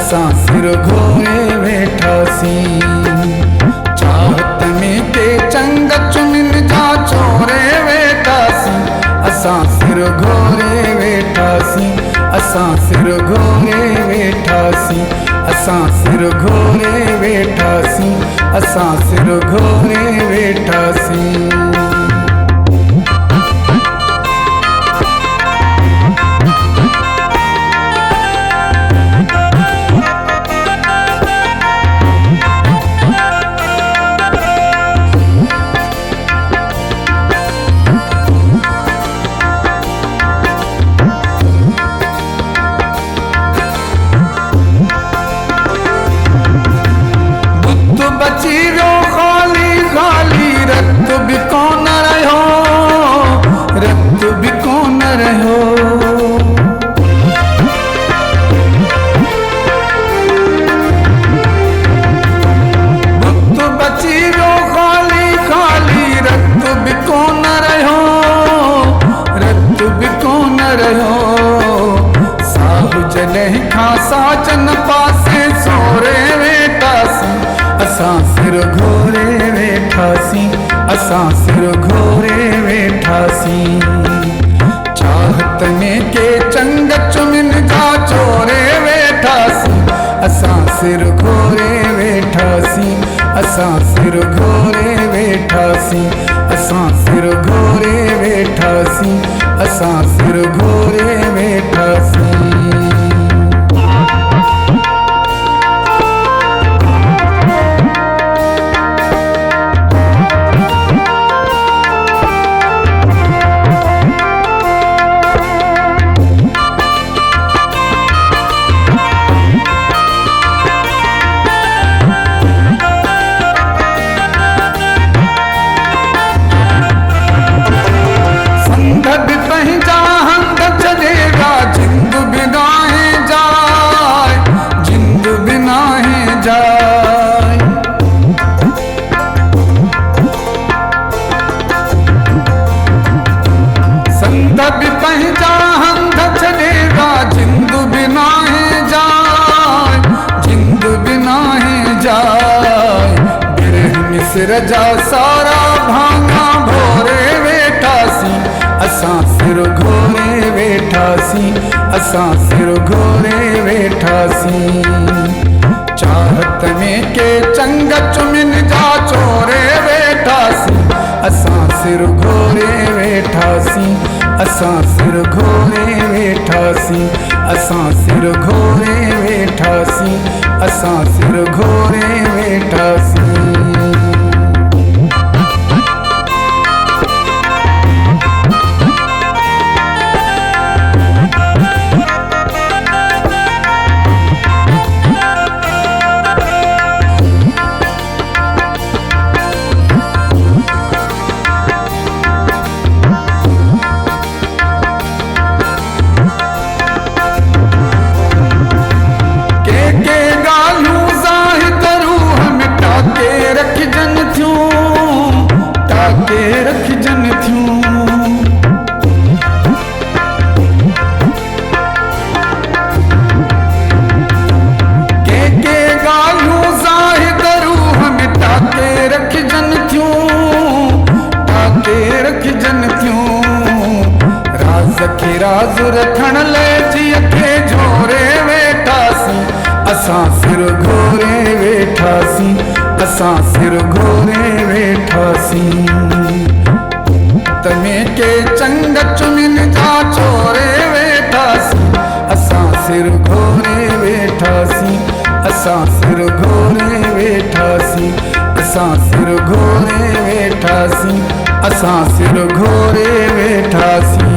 असां सिर घोरे वेठासी। चाहत में के चंग चुनिन जा चोरे वेठासी। असां सिर घोरे वेठासी। असां सिर घोरे वेठासी। असां सिर घोरे वेठासी। असां सिर घोरे वेठासी। बची वियो खाली खाली, रत भी कोन रहियो, रत भी कोन रहियो। बुत बची वियो खाली खाली, रत भी कोन रहियो, रत भी कोन रहियो। साहु जॾहिं खां साजन पासे सोरे वेठासी। असां सिर घोरे वेठासी। असां सिर घोरे वेठासी। चाहत में के चंग चुमिन जा चोरे वेठासी। असां सिर घोरे वेठासी। असां सिर घोरे वेठासी। असां सिर घोरे वेठासी। असां सिर घोरे वेठासी। सिर जा सारा भांगा भोरे वेठासी। असां सिर घोरे वेठासी। असां सिर घोरे वेठासी। चाहत में के चंग चुमिन जा चोरे वेठासी। असां सिर घोरे वेठासी। असां सिर घोरे वेठासी। असां सिर घोरे वेठासी। असां सिर घोरे वेठासी। राज रखण ले जिय खे झोरे वेठासी। असां सिर घोरे वेठासी। असां सिर घोरे वेठासी। तमे के चंग चुमिन जा चोरे वेठासी। असां सिर घोरे वेठासी। असां सिर घोरे वेठासी। असां सिर घोरे वेठासी। असां सिर घोरे वेठासी।